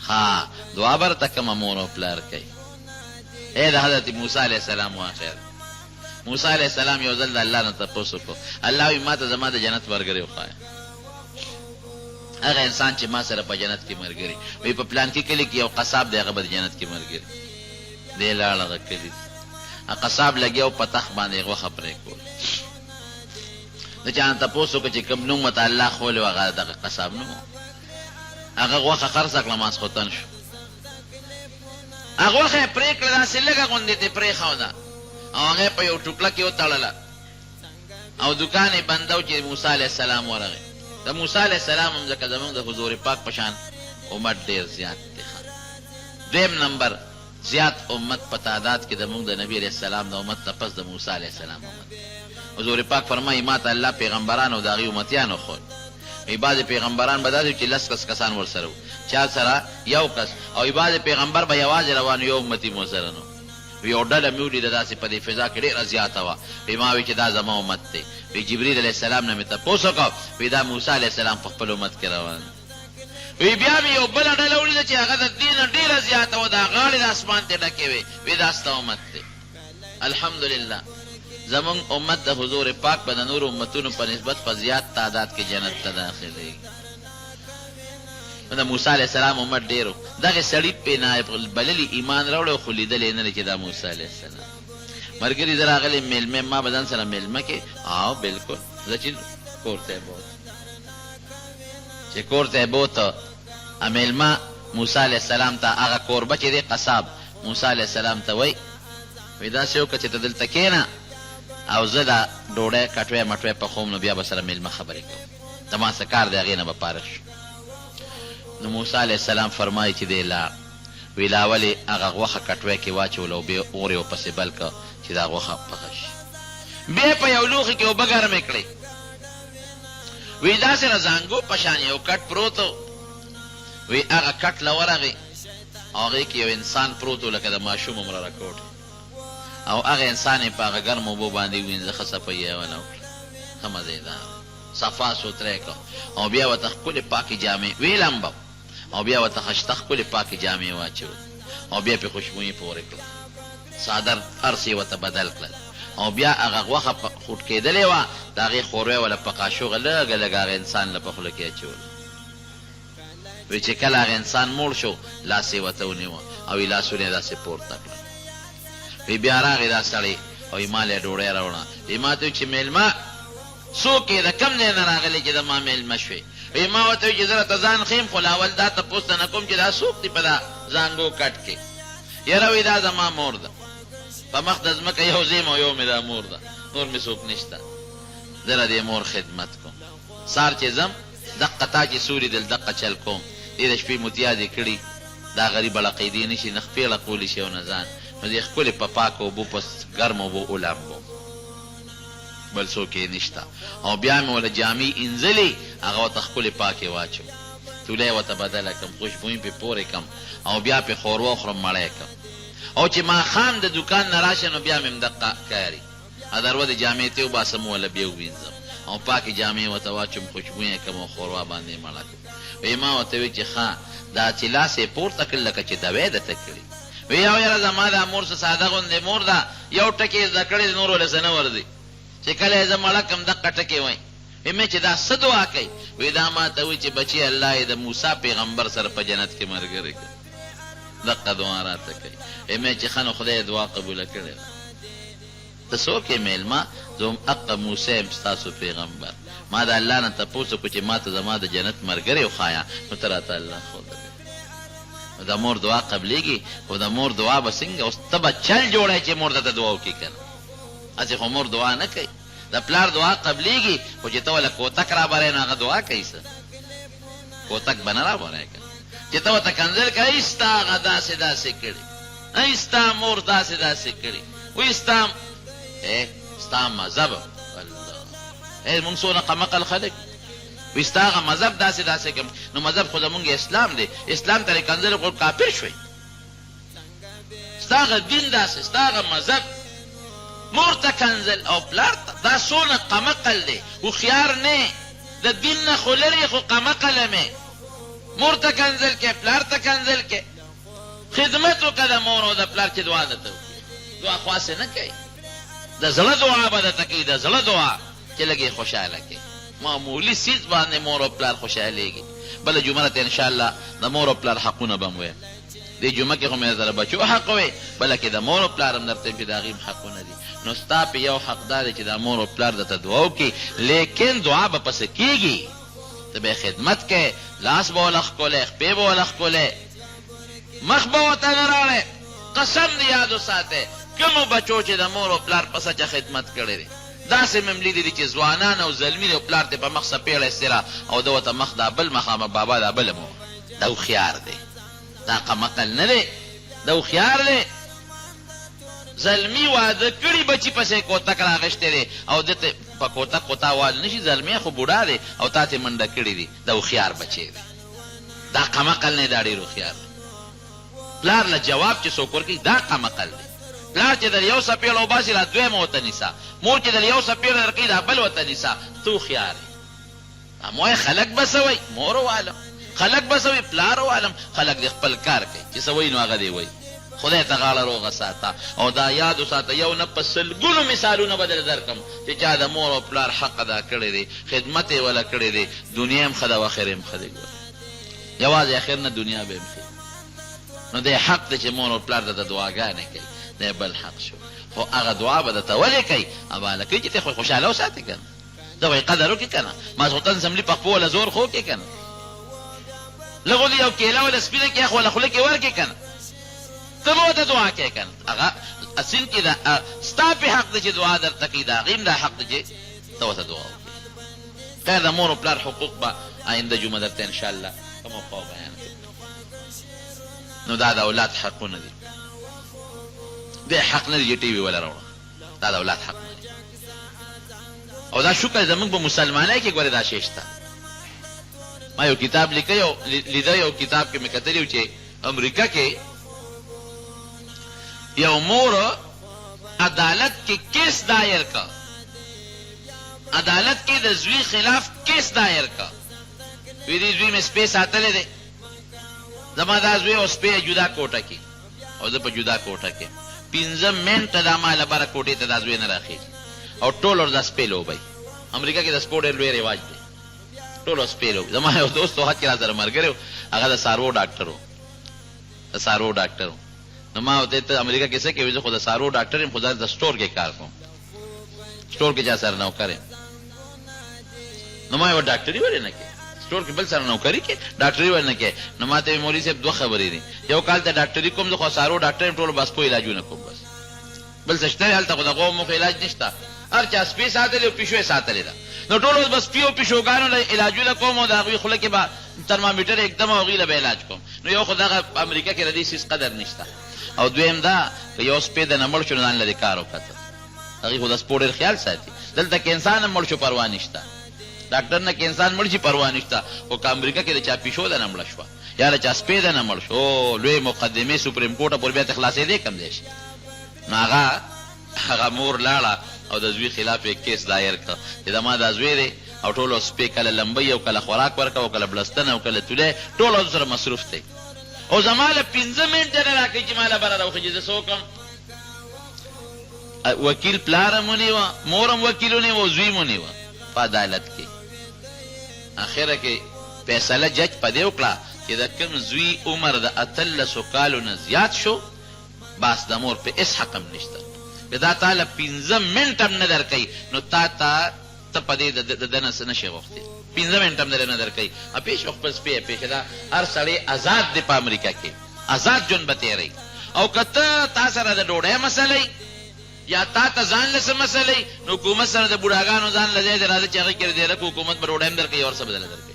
ها دعا برته کومه مور او پلار کوي. د حضرت موسی علیه السلام واقعه. موسی علیه السلام یو ځل د الله نه تپوس وکړو، الله وایي ما ته زما د جنت ملګری وښایه، هغه انسان چې ما سره په جنت کې ملګری وایي په پلان کې کلي کې یو قصاب دی هغه به د جنت کې ملګری دی. لاړ هغه کلي قصاب لګیا په تخت باندې غوښه پرېښول. د چا نه تپوس وکړه چې کوم نوم ورته الله ښولی و هغه دغه قصاب نوم و. هغه غوښه خرڅه کړه ماسخوتن شو، هغه غوښه یې پرې کړه داسې لږه غوندې ترې پرېښوده او هغه په یو ټوکړه کې وتړله او دوکان یې بنده و چې موسی علیه السلام ورغی. د موسی علیه السلام هم ځکه زمونږ د حضور پاک په شان امت ډېر زیات دی. دویم نمبر زیات امت په تعداد کې زمونږ د نبي علیه السلام د امت نه پس د موسی علیه السلام امت. حضور پاک فرمایي ما ته الله پیغمبران او د هغې امتیان وښول. وی بعضې پیغمبران به داسې چې 10 کسان ورسره وو، چا سره یو کس، او بعضې پیغمبر به یوازې روان یو امتي مو سره نه وي. یو ډله مې ولیده داسې په دې فضا کې ډېره زیاته وه. وی ما وی چې دا زما امت دی. وی جبریل علیه السلام نه مې تپوس وکړو، وی دا موسی علیه السلام په خپل امت کې روان. وی بیا مې یو بله ډله ولیده چې هغه د دې نه ډېره زیاته وه، دا غاړې د اسمان ته ډکې وې. وی دا ستا امت دی. الحمدلله زمونږ امت د حضور پاک به د نورو امتونو په نسبت په زیات تعداد کې جنت ته داخلېږي. د موسی علیه السلام امت ډېر و. دغې سړي پې نایب بللي ایمان راوړی خو لیدلی نه دی چې دا موسی علیه السلام. ملګري زه راغلی میلمه ما به ځان سره میلمه کې او بلکل زه چې کور ته یې بوت چې کور ته یې بوته میلمه موسی علیه السلام ته هغه کوربه چې دی قصاب موسی علیه السلام ته وایي وایي داسې وکړه چې ته دلته کښېنه او زه دا ډوډۍ کټوی مټوی پخوم نو بیا به سره میلمه خبرې کوم، د ما څه کار دی هغې نه به فارغ شو. نو موسی علیه السلام فرمایي چې دی لاړ. وی لا ولې هغه غوښه کټوی کې واچول او بیا اور یې ورپسې بل کړه چې دا غوښه پخه شي. بیا په یو لوښي کې اوبه ګرمې کړې. وی داسې د زانګو په شان یو کټ پروت و. وی هغه کټ له ورغې او هغې کې یو انسان پروت و لکه د ماشوم عمره رکوټ او هغه انسان یې په هغه ګرمو اوبو باندې ووینځه، ښه صفایي یې ونه وکړه، ښه مزېدار صفا سوتری کړه او بیا ورته ښکلې پاکې جامې ویې لمبه او بیا ورته خشته ښکلې پاکې جامې واچول او بیا پرې خوشبویي پورې کړه، څادر هر څه یې ورته بدل کړل او بیا هغه غوښه خوټ کېدلې وه د هغې خوروی وله په قاشوغه لږه لږه هغه انسان له په خوله کې اچول. وی چې کله هغه انسان موړ شو لاس یې ورته ونیوه او یې لاسونه یې داسې پورته کړل. وی بیا راغی دا سړی او یې مال یې ډوډۍ راوړه. وی ما ته وی چې میلمه څوک یې د کوم ځای نه راغلی چې د ما میلمه شوې؟ وی ما ورته وی چې زه راته ځان ښیم خو لاول دا تپوس ته نه کوم چې دا څوک دی په دا زانګو کټ کې؟ یاره وی دا زما مور ده، په مخ د ځمکه یو زیم او یو مې دا مور ده، نور مې څوک نشته. زه د دې مور خدمت کوم، سهار چې ځم دقه تا چې سوري دل دقه چل کوم. دې د شپې متیا دې کړي دا غریب لقیدې نه شي نه خپېله کولی شي او نه ځان، نو دې ښکلې په پاکو اوبو په ګرمو اوبو ولامبو، بل څوک یې نشته. او بیا مې وله جامې انځلې هغه ورته ښکلې پاکې واچو، توله یې ورته بدله کړم، خوشبویي پې پورې کړم او بیا پې ښوروا وخورم مړی کړم. او چې ماښام د دوکان نه راشه نو بیا مې همدقه کاري ادروه د جامې ته وباسم وله بیا ووینځم او پاکې جامې ورته واچوم، خوشبویي یې کړم او ښوروا باندې یې مړه کړم. وی ما ورته وی چې ښه دا چې لاس یې پورته کړل لکه چې دوی درته کړي. وی یو یاره زما دا مور څه ساده غوندې مور ده، یو ټکې یې زده کړی نور ولې څه نه ورځي چې کله یې زه مړه کړم دقه ټکې وایي. وی مې چې دا څه دعا کوي؟ وی دا ما ته وایي چې بچي الله یې د موسی پیغمبر سره په جنت کې ملګری کړه، دقه دعا راته کوي. وی مې چې ښه نو خدای دعا قبوله کړې ده. ته څوک یې میلمه؟ زه هم حقه موسی یم ستاسو پیغمبر. ما د الله نه تپوس وکړو چې ما ته زما د جنت ملګری وښایه، نو ته راته الله ښودلی. نو د مور دعا قبلیږي، خو د مور دعا به څنګه اوس ته به چل جوړی چې مور ته ته دعا وکړي که نه، هسې خو مور دعا نه کوي. د پلار دعا قبلیږي خو چې ته وله کوتک رابری نو هغه دعا کوي څه، کوتک به نه رابری که چې ته ورته کنځل کوه ای ستا هغه داسې داسې کړي، ای ستا مور داسې داسې کړي، وایي ستا مذهب مونږ څونه قمقل خلک وایي ستا هغه مذهب داسې داسې کوم. نو مذهب خو زمونږ اسلام دی، اسلام ته یې کنځل خو کافر شوی. ستا هغه دین داسې، ستا هغه مذهب مور ته کنځل او پلار ته، دا څونه قمقل دی. هوښیار نه د دین نه خو لرې خو قمقله مې مور ته کنځل کې، پلار ته کنځل کې. خدمت وکړه د مور او د پلار چې دعا درته وکړي. دعا خواصې نه کوي، د زړه دعا به درته کوي، د زړه دعا چې لږې خوشحاله کوي. معمولي څیز باندې مور او پلار خوشحالېږي. بله جمعه ته انشاءالله د مور او پلار حقونه به م ویم. دې جمعه کې خو مې سره بچو حق وی، بله کې د مور او پلار هم درته چې د هغې حقونه دي. نو ستا په یو حق دا دی چې د مور او پلار درته دعا وکړي، لیکن دعا به پسې کېږي. ته به یې خدمت کوې، لاس به ولخ کولی، خپې به ولخ کولی، مخ به ورته نه راړی. قسم دې یاد وساتئ کومو بچو چې د مور او پلار په سچه خدمت کړی دی، داسې مې لیدي دي چې ځوانان او زلمي او پلار ته په مخ څپېړه استرا او د ورته مخ دا بل مخامه بابا دا بله مو. دا هوښیار دی، دا قمقل نه دی، دا هوښیار دی. زلمي واده کړي بچي پسې کوتک راغشتی دی او دته په کوتک کوتا وال نشي. زلمی خو بوډا دی او تا ته منډه کړې دي. دا هوښیار بچی دی، دا قمقل نه، دا ډېر هوښیار دی. پلار له جواب چې څوک ورکوي دا قمقل دی. پلار چې در یو څپېړه وباسي را دویمه ورته نیسه، مور چې در یو څپېړه درکوي دا بل ورته نیسه. ته هوښیار یې. ما وایي خلک به څه وایي، مور وعالم خلک به څه وایي، پلار وعالم خلک دې خپل کار کوي، چې څه وایي نو هغه دې وایي. خدای ته غاړه روغه ساته او دا یاد وساته یو نه په سلګونو مثالونه به درته درکړم چې چا د مور او پلار حق ادا کړی دی، خدمت یې وله کړی دی، دنیا هم ښه ده او اخر هم ښه دی. یوازې اخر نه دنیا به هم ښه. نو دی حق دی چې مور او پلار درته دعاګانې کوي، دی بل حق شو. خو هغه دعا به درته ولې کوي؟ هغه کوي چې ته خو خوشحاله وساتې که نه. ته وایي قدر وکړې که نه، ماسخوتن سملي په خپو وله زور خو وکړې که نه، لږ ولې یو کیله وله سپینه کې یخ وله خوله کې ورکړې که نه، ته به ورته دعا کوې که نه. هغه اصل کې دا ستا پې حق دی چې دعا درته کوي، د هغې هم دا حق دی چې ته ورته دعا وکړې. خیر د مور او پلار حقوق به آینده جمعه درته انشاءالله په موقع بیان کړو. نو دا د اولاد حقونه دي. دی حق نه دی چې ټي وي وله راوړه، دا د اولاد حق نه دی. او دا شکر زموږ په مسلمانۍ کې ګورې دا شی شته. ما یو کتاب لیکلی او لیده یو کتاب کې مې کتلی و چې امریکا کې یو مور عدالت کې کیس دایر کا، عدالت کې د زوی خلاف کیس دایر کا. وی دې زوی مې سپی ساتلی دی، زما دا زوی او سپی جدا کوټه کې او زه په جدا کوټه کې 15 منټه دا ما لپاره کوټې ته دا زوی نه راخېږي او ټول ورځ سپی لوبئ. امریکا کې د سپورټ ډېر لوی رواج دی، ټول سپی لوبئ. زما یو دوست وخت کې را سره ملګری و، هغه د څاروو ډاکټر و، د څاروو ډاکټر و. نو ما ورته ته امریکا کې څه کوې؟ زه خو د څاروو ډاکټر یم، خو زه د سټور کې کار کوم، سټور کې چا سره نوکر یم. نو ما یې ډاکټري ولې نه کوې؟ سټور کې بل سره نوکري کې ډاکټري ولې نه کوې؟ نو ما ته ویل مولوي صاحب دوه خبرې دي، یو کال ته ډاکټري کوم، زه خو څاروو ډاکټر یم، ټولو بس په علاجونه کوم، بس بل څه شته هلته خو د غوو مخ علاج نشته. هر چا سپي ساتلې او پیشو یې ساتلې ده، نو ټول اوس بس پیو پیشوګانو له علاجونه کوم او د هغوی خوله کې به ترمامیټر ایکدم او هغوی له به علاج کوم. نو یو خو دغه امریکا کې د دې څیز قدر نشته، او دویم دا که یو سپی د نه مړ شو نو ځان له دې کار وکړه، هغوی خو د سپو ډېر خیال ساتي. دلته که انسان هم مړ شو پروا نشته، ډاکټر نه که انسان مړ شي پروا نشته، خو که امریکا کې د چا پیشو د نه مړه شوه یا د چا سپی د نه مړ شو، لوی مقدمې سپریم کورټه پورې بیا ته خلاصېدی کم دی شي. نو هغه مور لاړه او د زوی خلاف یې کیس دایر کړه چې زما دا زوی دی او ټولو سپی کله لمبۍ او کله خوراک ورکوه او کله بلستنه او کله تولی، ټول سره مصروف دی او زما له 15 منټه نه راکوي چې ما له بره راوخېږي. زه څه وکړم؟ وکیل پلار هم ونیوه، مور هم وکیل ونیوه او زوی هم ونیوه په عدالت کې. اخره کې فیصله جج په دې وکړه چې د کوم زوی عمر د 18 کالو نه زیات شو، بس د مور په هېڅ حق هم نشته، که دا تا له 15 منټ هم نه درکوي نو ته په دې د ده نه څه نشې غوښتې، 15 منټ هم در نه درکوي. پېښ خپل سپی پېښه ده، هر سړی آزاد دی په امریکا کې، آزاد ژوند به تېروي. او که ته تا سره د ډوډۍ مسئله یا تا ته ځان له څه مسئله نو حکومت سره د بوډاګانو ځان له ځای دی راځه چې هغې کې دی لکه حکومت به ډوډۍ هم درکوي او هر څه به دله درکوي.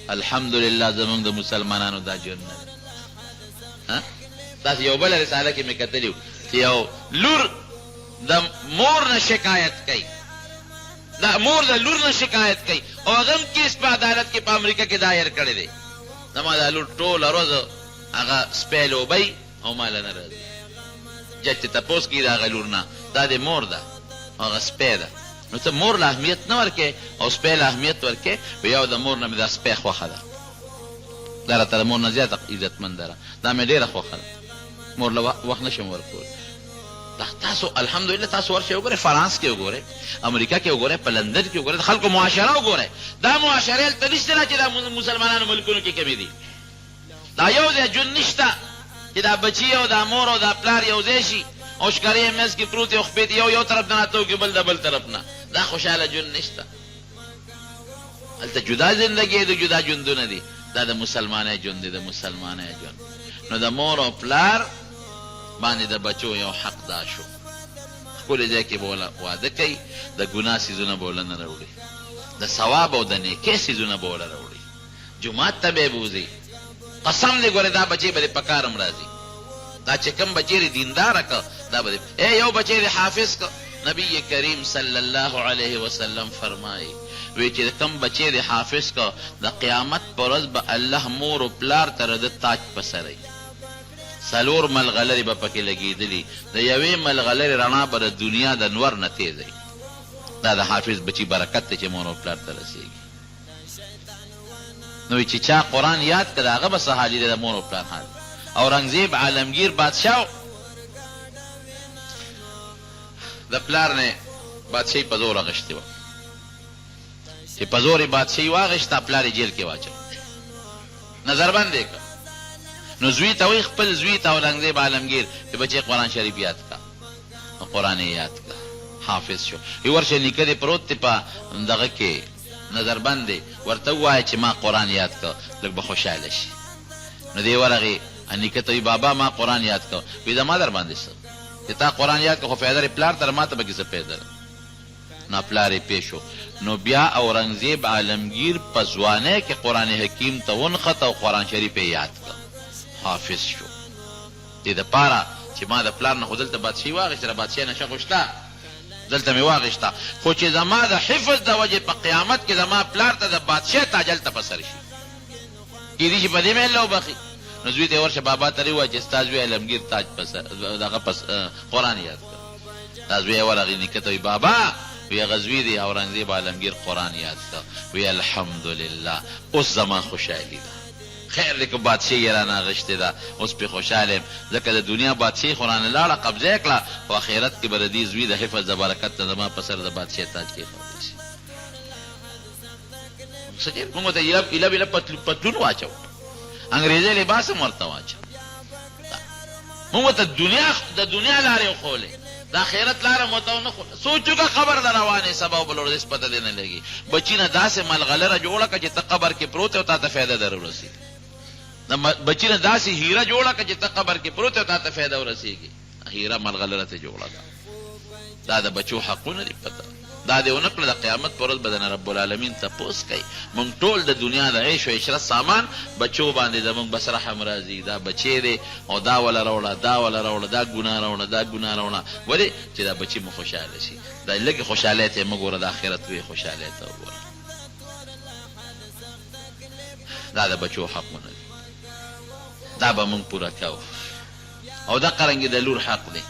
الحمدلله زمونږ د مسلمانانو دا ژوند نه دی. داسې یو بله رساله کې مې کتلي و چې یو لور د مور نه شکایت کوي، دا مور د لور نه شکایت کوي او هغه هم کیس په عدالت کې په امریکا کې دایر کړی دی. زما دا لور ټوله ورځ هغه سپی لوبئ او ما له نه راځي. جج چې تپوس کوي د هغه لور نه، دا د مور ده هغه سپی ده، نو ته مور له اهمیت نه ورکې او سپی له اهمیت ورکې. په یو د مور نه مې دا سپی خوښه ده، دا راته د مور نه زیاته عزتمنده ده، دا مې ډېره خوښه ده. مور له وخت نشم ورکول. تاسو الحمدلله تاسو ورشئ وګورئ، فرانس کې وګورئ، امریکا کې وګورئ، په لندن کې وګورئ، د خلکو معاشره وګورئ. دا معاشرې هلته نشته نه چې دا مسلمانانو ملکونو کې کمې دي. دا یو ځای ژوند نشته چې دا بچي او دا مور او دا پلار یو ځای شي او ښکارې یې منځ کې پروت یو خپې یو طرف نه ناته وکړي بل د بل طرف نه. دا خوشحاله ژوند نشته. هلته جدا زندګي د جدا ژوندونه دي. دا د مسلمانۍ ژوند دی، د مسلمانۍ ژوند. نو د مور او پلار باندې د بچو یو حق دا شو. ښکلي ځای کې به وله واده کوي، د ګناه څیزونه به وله نه راوړي، د ثواب او د نیکۍ څیزونه به وله راوړي. جومات ته به یې بوځي. قسم دی ګورې دا بچی به دې په کار هم راځي. دا چې کوم بچی دې دینداره که دا به دې یو بچی دې حافظ که. نبی کریم صلی الله علیه وسلم فرمایي وی چې کوم بچی دې حافظ که د قیامت په ورځ به الله مور و پلار ته د تاج په سری 4 ملغلرې به پکې لګېدلي، د یوې ملغلرې رڼا به د دنیا د نور نه تیزی. دا د حافظ بچی برکت دی چې مور و پلار ته رسېږي. نو چې چا قرآن یاد کړه د هغه به څه حالي دی، د مور و پلار حال. اورنګزیب عالمگیر بادشاه د پلار نه بادشاهي په زور اخیستې وه، چې په زور یې بادشاهي واخیسته، پلار یې جیل کې واچو، نظربند یې کړ. نو زوی ته وایي خپل زوی ته اورنګزیب عالمگیر چې بچې قرآن شریف یاد کړه. نو قرآن یې یاد کړه، حافظ شو. وی ورشه نیکه دې پروت دی په دغه کې نظربند دی، ورته ووایه چې ما قرآن یاد کړه، لږ به خوشحاله شي. نو دی ورغې نیکه ته وی بابا ما قرآن یاد کړه. وی زما در باندې څه چې تا قرآن یاد کړه، خو فایده یې پلار ته ما ته به کې څه فایده ده. نو پلار یې پې شو. نو بیا اورنګزیب عالمگیر په ځوانۍ کې قرآن حکیم ته ونښته او قرآن شریف یې یاد کړه، حافظ شو. دې دپاره چې ما د پلار نه خو دلته بادشاهي واخېسته، د بادشاهۍ نشه خو شته، دلته مې واخېسته، خو چې زما د حفظ د وجې په قیامت کې زما پلار ته د بادشاهۍ تاج هلته په سر شي، کېدای شي په دې مې الله وبخي. نو زوی ته یې ورشه بابا ته ووایه چې ستا زوی عالمګیر تاج په سر دغه قرآن یاد کړه. دا زوی یې ورغی نیکه ته وایي بابا وی هغه زوی دی اورنګزیب عالمگیر قرآن یاد کړه. وی الحمدلله اوس زما خوشحالي ده. خیر دی که بادشاهي یې رانه اغېښتې ده، اوس پې خوشحاله یم، ځکه د دنیا بادشاهي خو رانه لاړه قبضه یې کړه، خو آخرت کې به د دې زوی د حفظ د برکت ته زما په سر د بادشاهۍ تاج کېښودی شي. موږ ته ایله بیله پتلون واچو، انګریزي لباس هم ورته واچو. موږ ته د دنیا لارې وښولې، د آخرت لاره مو ته ونه ښوله. سوچو که قبر د روانې سبا او بل ورځ پته دې نه لګي. بچي نه داسې ملغلره جوړه کړه چې ته قبر کې پروت او تا ته فایده در ورسېږي. بچی نه داسې هیره جوړه کړه چې ته قبر کې پروت او تا ته فایده ورسېږي. هیره ملغلره ته جوړه کړه. دا د بچو حقونه دي پته. دا دې ونه کړه د قیامت په ورځ به د رب العالمین تپوس کوي. موږ ټول د دنیا د عیش و عشرت سامان بچو باندې زموږ بس رحم راځي. دا بچی دی او دا وله راوړه، دا وله راوړه، دا ګناه راوړه، دا ګناه راوړه. ولې چې دا بچي مو خوشحاله شي. دا لږې خوشحالۍ ته یې مه ګوره، د آخرت لویې خوشحالۍ ته وګوره. دا د بچو حقونه دي، دا به مونږ پوره کوو. او دا قرنګې د لور حق دی،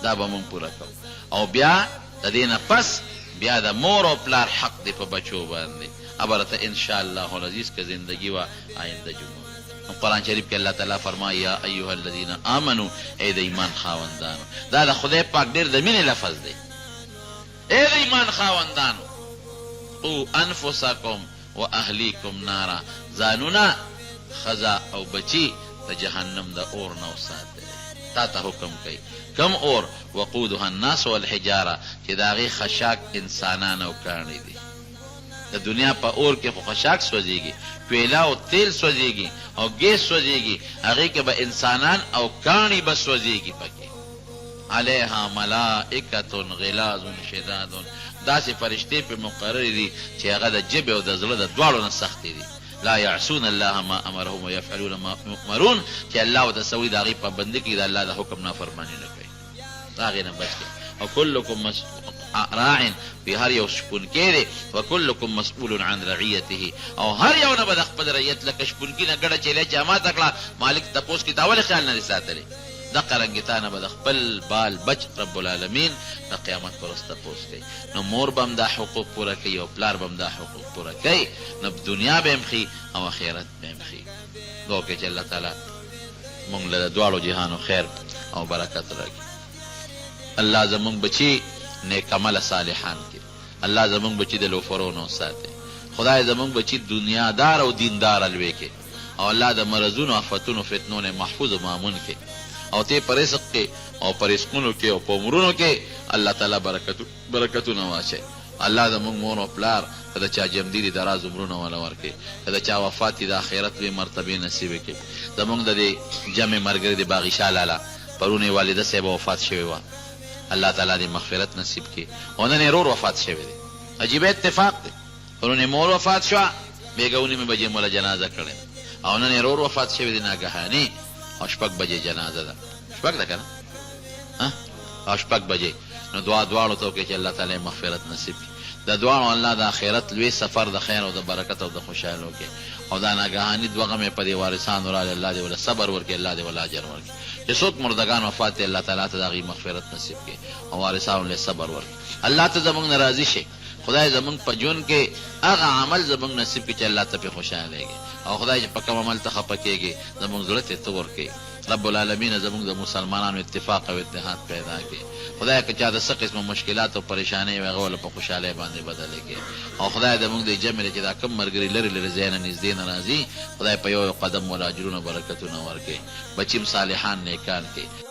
دا به مونږ پوره کوو. او بیا د دې نه پس بیا د مور او پلار حق دی په بچو باندې. ابرته انشاءالله العزیز که زندگی و آینده جمعه. قرآن شریف کې الله تعالی فرمایي یا ایها الذین آمنوا، ای د ایمان خاوندانو. دا د خدای پاک ډېر د مینې لفظ دی. ای د ایمان خاوندانو، او انفسکم و اهلیکم نارا، ځانونه ښځه او بچي د جهنم د اور نه وساتئ. تا ته حکم کوي کم اور؟ وقودها الناس والحجاره، چې د هغې خشاک انسانان او کاڼي دي. د دنیا په اور کې خو خشاک سوځېږي، کویله او تیل سوځېږي او ګیس سوځېږي، هغې کې به انسانان او کاڼي به سوځېږي پکې. علیها ملائکة غلاظ شداد، داسې فرشتې پې مقررې دي چې هغه د ژبې او د زړه د دواړو نه سختې دي. لا يعصون الله ما امرهم ويفعلون ما يؤمرون، چې الله ورته څه وایي د هغې پابندي کوي، د الله د حکم نافرماني نه کوي، د هغې نه بچ کړي. او کلکم راع، په هر یو شپونکی دی، وکلکم مسئول عن رعیته، او هر یو نه به د خپل رعیت لکه شپونکي نه ګډه چیلۍ جاماته کړه، مالک تپوس کړي تا ولې خیال نه دي ساتلی. دقه رنګې تا نه به د خپل بال بچ رب العالمین د قیامت پر ورځ تپوس کوي. نو مور به هم دا حقوق پوره کوي او پلار به هم دا حقوق پوره کوي. نو دنیا به هم ښي او آخرت به هم ښي. دعا کې چې الله تعالی مونږ له دواړو جهانو خیر او برکت راکړي. الله زمونږ بچي نیک عمل صالحان کې، الله زمونږ بچي د لوفرونو ساتي، خدای زمونږ بچي دنیا دار او دیندار الوي کې، او الله د مرضونو آفتونو فتنو نه محفوظ او مامون کې، او ته پر رزق کې او پر رزقونو کې او په عمرونو کې الله تعالی برکتونه واچي. الله زمونږ مور او پلار کله چا جمدی دي دراز عمرونه ولا ورکي، کله چا وفات دي د آخرت به مرتبه نصیب کړي. زمونږ د جمع مرګ د باغی شاه لالا پرونه والده صاحب وفات شوی و، الله تعالی دې مغفرت نصیب کړي. او نن ورور وفات شوی دی، عجیب اتفاق دی. پرونه مور وفات شو، بیګونی مې بجې مولا جنازه کړې، او نن ورور وفات شوی دی ناګهانی، او شپږ بجې جنازه ده. شپږ ده کنه ها، او شپږ بجې. نو دعاړو ته کې چې الله تعالی مغفرت نصیب کړي. د دعاړو الله د آخرت لوی سفر د خیر او د برکت او د خوشحالۍ کې، او دا ناګهانی دوه غمې په دې وارثانو را الله دې ولا صبر ورکړي، الله دې ولا اجر ورکړي. چې څوک مردگان وفات دي الله تعالی ته د هغې مغفرت نصیب کړي او وارثانو له صبر ورکړي. الله ته زمونږ نه راضي شي، خدای زمونږ په ژوند کې هغه عمل زمونږ نصیب کړي چې الله ته پې خوشحالېږي، او خدای چې په کوم عمل ته خفه کېږي زمونږ زړه ته ته ورکړي. رب العالمین زمونږ د مسلمانانو اتفاق او اتحاد پیدا کړي. خدای که چا د څه قسمه مشکلات او پریشانۍ وي هغه ول په خوشحالۍ باندې بدلې کړي. او خدای زمونږ د جمع چې دا کم ملګري لرې لرې ځای نه نږدې نه راځي، خدای په یو قدم ول اجرونه برکتونه ورکړي، بچیم صالحان نیکان کړي.